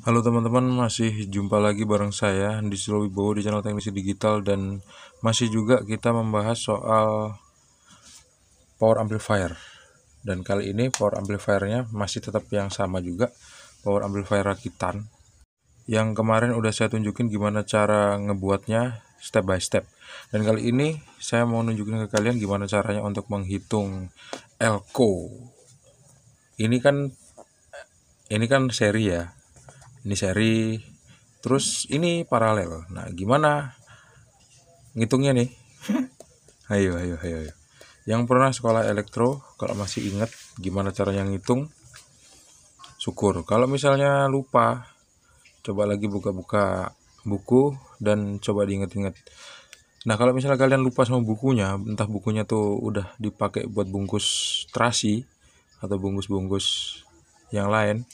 Halo teman-teman, masih jumpa lagi bareng saya di Wibowo di channel Teknisi Digital, dan masih juga kita membahas soal power amplifier. Dan kali ini power amplifiernya masih tetap yang sama juga, power amplifier rakitan. Yang kemarin udah saya tunjukin gimana cara ngebuatnya step by step. Dan kali ini saya mau nunjukin ke kalian gimana caranya untuk menghitung elko. Ini kan seri ya. Ini seri, terus ini paralel. Nah, gimana ngitungnya nih? Ayo. Yang pernah sekolah elektro, kalau masih ingat gimana caranya ngitung, syukur. Kalau misalnya lupa, coba lagi buka-buka buku dan coba diinget-inget. Nah, kalau misalnya kalian lupa sama bukunya, entah bukunya tuh udah dipakai buat bungkus terasi atau bungkus-bungkus yang lain,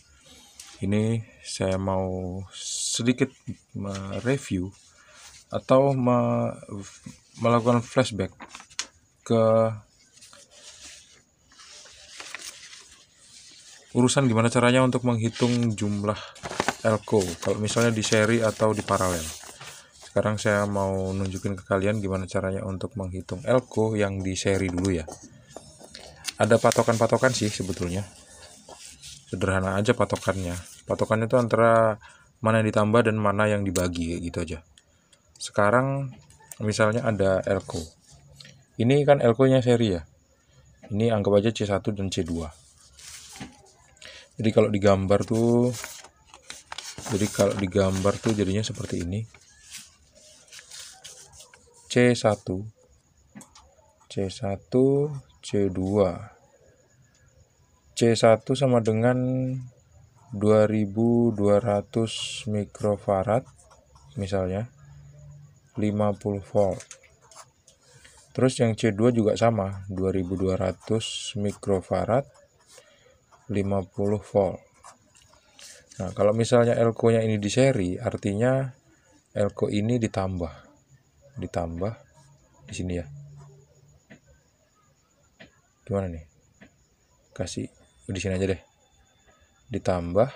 ini saya mau sedikit mereview atau melakukan flashback ke urusan gimana caranya untuk menghitung jumlah elko kalau misalnya di seri atau di paralel. Sekarang saya mau nunjukin ke kalian gimana caranya untuk menghitung elko yang di seri dulu ya. Ada patokan-patokan sih sebetulnya. Sederhana aja patokannya. Patokannya itu antara mana yang ditambah dan mana yang dibagi, kayak gitu aja. Sekarang misalnya ada elko. Ini kan elko-nya seri ya. Ini anggap aja C1 dan C2. Jadi kalau digambar tuh jadinya seperti ini. C1, C2. C1 sama dengan 2200 mikrofarad misalnya, 50 volt. Terus yang C2 juga sama, 2200 mikrofarad, 50 volt. Nah, kalau misalnya elko-nya ini di seri, artinya elko ini ditambah di sini ya. Gimana nih? Kasih di sini aja deh. Ditambah.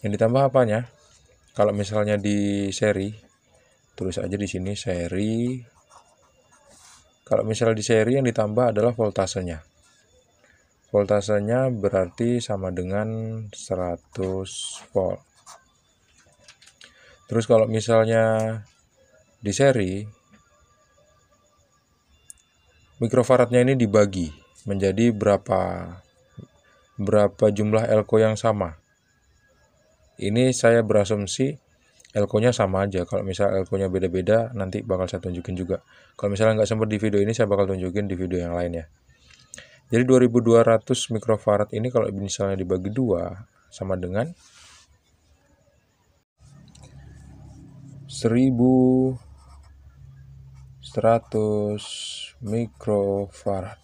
Yang ditambah apanya? Kalau misalnya di seri, tulis aja di sini seri. Kalau misalnya di seri yang ditambah adalah voltasenya. Voltasenya berarti sama dengan 100 volt. Terus kalau misalnya di seri, mikrofaradnya ini dibagi menjadi berapa jumlah elko yang sama. Ini saya berasumsi elko-nya sama aja. Kalau misalnya elko-nya beda-beda, nanti bakal saya tunjukin juga. Kalau misalnya nggak sempat di video ini, saya bakal tunjukin di video yang lain ya. Jadi 2200 mikrofarad ini kalau misalnya dibagi 2 sama dengan 1100 mikrofarad.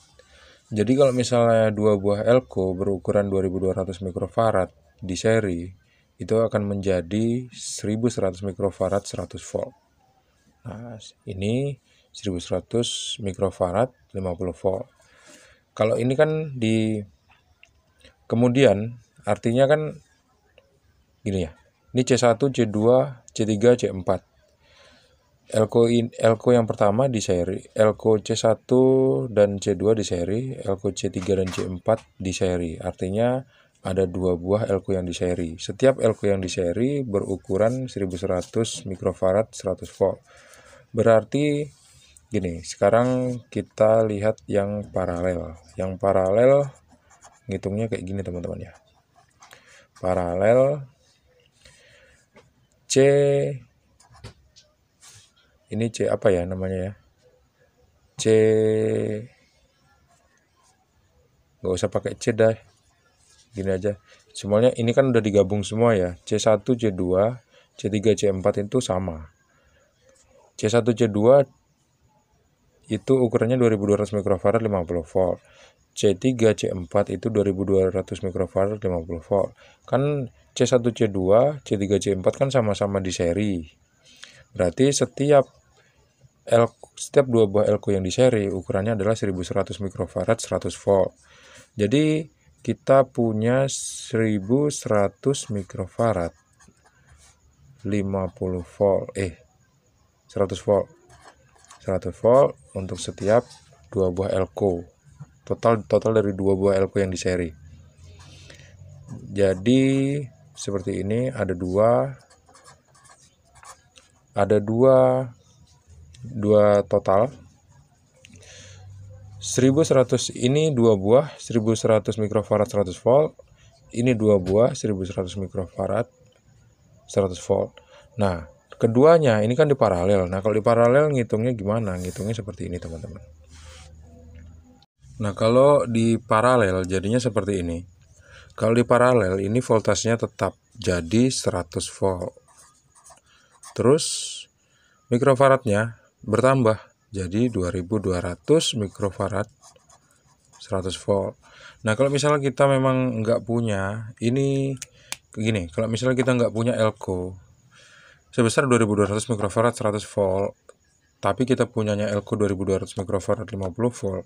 Jadi kalau misalnya 2 buah elko berukuran 2200 mikrofarad di seri, itu akan menjadi 1100 mikrofarad 100 volt. Nah, ini 1100 mikrofarad 50 volt. Kalau ini kan di kemudian artinya kan gini ya. Ini C1, C2, C3, C4. Elko yang pertama di seri, elko C1 dan C2 di seri, elko C3 dan C4 di seri. Artinya ada 2 buah elko yang di seri. Setiap elko yang di seri berukuran 1100 mikrofarad 100 volt. Berarti gini, sekarang kita lihat yang paralel. Yang paralel ngitungnya kayak gini teman-teman ya. Paralel C, ini C apa ya namanya ya? C, nggak usah pakai C dah, gini aja. Semuanya ini kan udah digabung semua ya. C1, C2, C3, C4 itu sama. C1, C2 itu ukurannya 2200 mikrofarad 50 volt. C3, C4 itu 2200 mikrofarad 50 volt. Kan C1, C2, C3, C4 kan sama-sama di seri. Berarti setiap 2 buah elko yang di seri ukurannya adalah 1100 mikrofarad 100 volt. Jadi kita punya 1100 mikrofarad volt 100 volt untuk setiap 2 buah elko. Total dari 2 buah elko yang di seri. Jadi seperti ini, ada dua total 1100. Ini 2 buah 1100 mikrofarad 100 volt, ini 2 buah 1100 mikrofarad 100 volt. Nah, keduanya ini kan di paralel. Nah, kalau di paralel ngitungnya gimana? Ngitungnya seperti ini, teman-teman. Nah, kalau di paralel jadinya seperti ini. Kalau di paralel ini voltasenya tetap jadi 100 volt. Terus mikrofaradnya bertambah jadi 2200 mikrofarad 100 volt. Nah, kalau misalnya kita memang nggak punya ini gini, kalau misalnya kita nggak punya elko sebesar 2200 mikrofarad 100 volt, tapi kita punyanya elko 2200 mikrofarad 50 volt,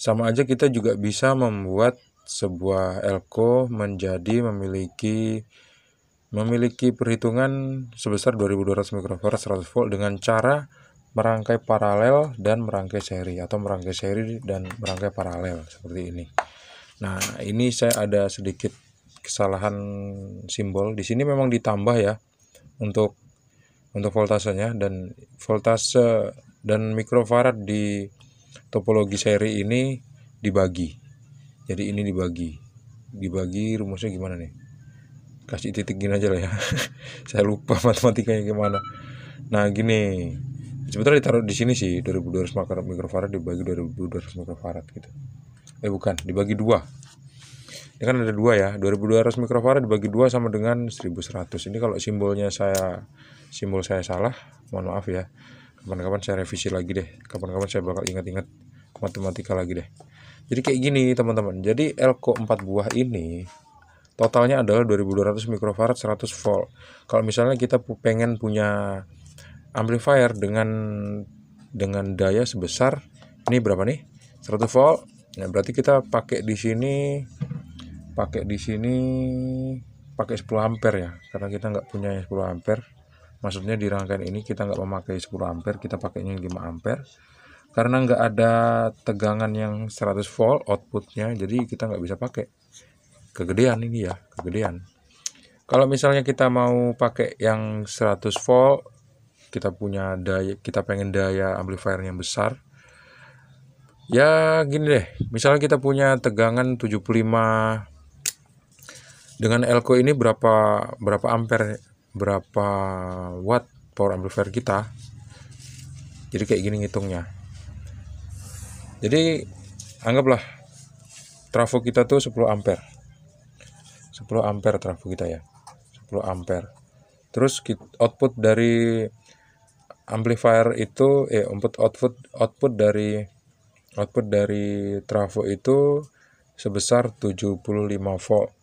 sama aja kita juga bisa membuat sebuah elko menjadi memiliki perhitungan sebesar 2200 mikrofarad 100 volt dengan cara merangkai paralel dan merangkai seri, atau merangkai seri dan merangkai paralel seperti ini. Nah, ini saya ada sedikit kesalahan simbol. Di sini memang ditambah ya untuk voltasenya, dan voltase dan mikrofarad di topologi seri ini dibagi. Jadi ini dibagi rumusnya gimana nih? Kasih titik gini aja lah ya. Saya lupa matematikanya gimana. Nah, gini. Sebetulnya ditaruh di sini sih 2200 mikrofarad dibagi 2200 mikrofarad gitu. Bukan, dibagi 2. Ini kan ada 2 ya. 2200 mikrofarad dibagi 2 sama dengan 1100. Ini kalau simbol saya salah, mohon maaf ya. Kapan-kapan saya revisi lagi deh. Kapan-kapan saya bakal ingat-ingat matematika lagi deh. Jadi kayak gini, teman-teman. Jadi elko 4 buah ini totalnya adalah 2200 mikrofarad 100 volt. Kalau misalnya kita pengen punya amplifier dengan daya sebesar ini berapa nih? 100 volt. Nah, berarti kita pakai di sini pakai 10 ampere ya. Karena kita nggak punya 10 ampere. Maksudnya di rangkaian ini kita nggak memakai 10 ampere, kita pakainya 5 ampere. Karena nggak ada tegangan yang 100 volt outputnya, jadi kita nggak bisa pakai. Kegedean ini ya, kegedean. Kalau misalnya kita mau pakai yang 100 volt, kita pengen daya amplifier yang besar. Ya gini deh, misalnya kita punya tegangan 75 dengan elko ini berapa ampere, berapa watt power amplifier kita. Jadi kayak gini ngitungnya. Jadi anggaplah trafo kita tuh 10 ampere. 10 ampere trafo kita ya. 10 ampere. Terus output dari amplifier itu output dari trafo itu sebesar 75 volt.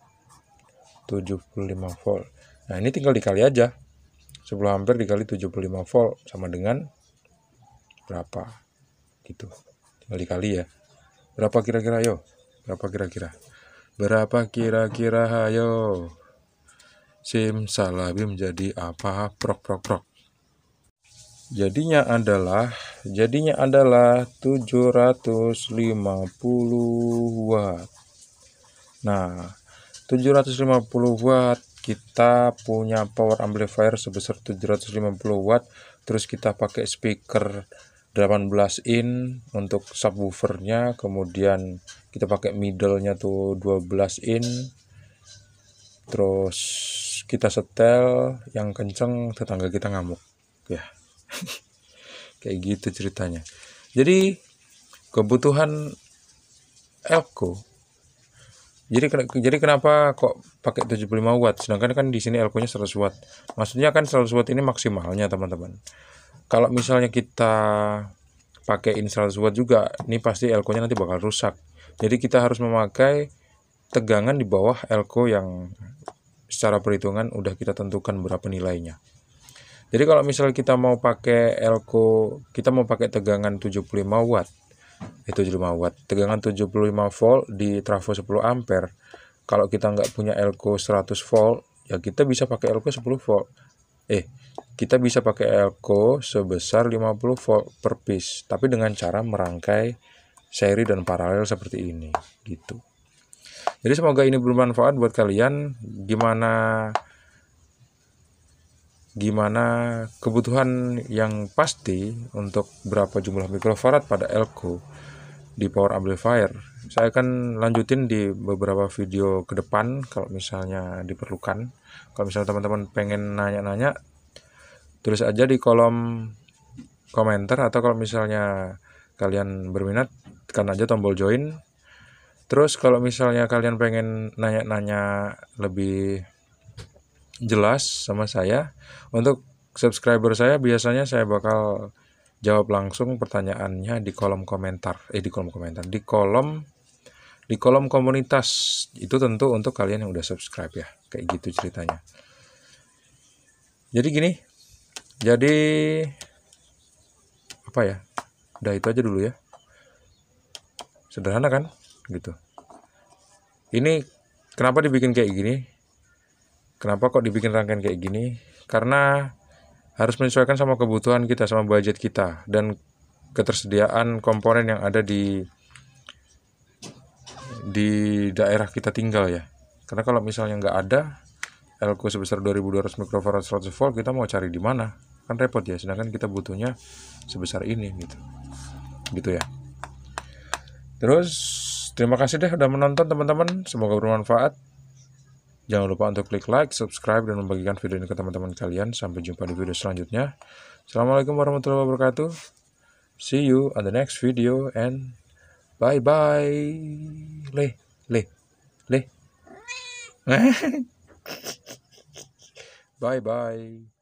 75 volt. Nah, ini tinggal dikali aja. 10 ampere dikali 75 volt sama dengan berapa? Gitu. Tinggal dikali ya. Berapa kira-kira, ayo? Berapa kira-kira, ayo? Simsalabim jadi apa? Prok. Jadinya adalah 750 watt. Nah, 750 watt kita punya power amplifier sebesar 750 watt. Terus kita pakai speaker 18 in untuk subwoofernya, kemudian kita pakai middle-nya tuh 12 in. Terus kita setel yang kenceng, tetangga kita ngamuk ya. Kayak gitu ceritanya. Jadi kebutuhan elko. Jadi kenapa kok pakai 75 watt sedangkan kan di sini elko-nya 100 watt. Maksudnya kan 100 watt ini maksimalnya, teman-teman. Kalau misalnya kita pakaiin 100 watt juga, ini pasti elko-nya nanti bakal rusak. Jadi kita harus memakai tegangan di bawah elko yang secara perhitungan udah kita tentukan berapa nilainya. Jadi kalau misalnya kita mau pakai elko, kita mau pakai tegangan 75 watt. 75 watt. Tegangan 75 volt di trafo 10 ampere. Kalau kita nggak punya elko 100 volt, ya kita bisa pakai elko 10 volt. kita bisa pakai elko sebesar 50 volt per piece, tapi dengan cara merangkai seri dan paralel seperti ini gitu. Jadi semoga ini bermanfaat buat kalian. Gimana kebutuhan yang pasti untuk berapa jumlah mikrofarad pada elko di power amplifier. Saya akan lanjutin di beberapa video ke depan kalau misalnya diperlukan. Kalau misalnya teman-teman pengen nanya-nanya, tulis aja di kolom komentar, atau kalau misalnya kalian berminat, tekan aja tombol join. Terus kalau misalnya kalian pengen nanya-nanya lebih jelas sama saya, untuk subscriber saya biasanya saya bakal jawab langsung pertanyaannya di kolom komentar, di kolom komunitas. Itu tentu untuk kalian yang udah subscribe ya, kayak gitu ceritanya. Jadi gini, apa ya, udah itu aja dulu ya, sederhana kan gitu. Ini kenapa dibikin kayak gini, kenapa kok dibikin rangkaian kayak gini, karena harus menyesuaikan sama kebutuhan kita, sama budget kita, dan ketersediaan komponen yang ada di daerah kita tinggal ya. Karena kalau misalnya nggak ada elko sebesar 2200 mikrofarad 100 volt, kita mau cari di mana? Kan repot ya, sedangkan kita butuhnya sebesar ini gitu ya. Terus terima kasih deh udah menonton teman-teman, semoga bermanfaat. Jangan lupa untuk klik like, subscribe, dan membagikan video ini ke teman-teman kalian. Sampai jumpa di video selanjutnya. Assalamualaikum warahmatullahi wabarakatuh. See you on the next video and bye-bye. Bye-bye.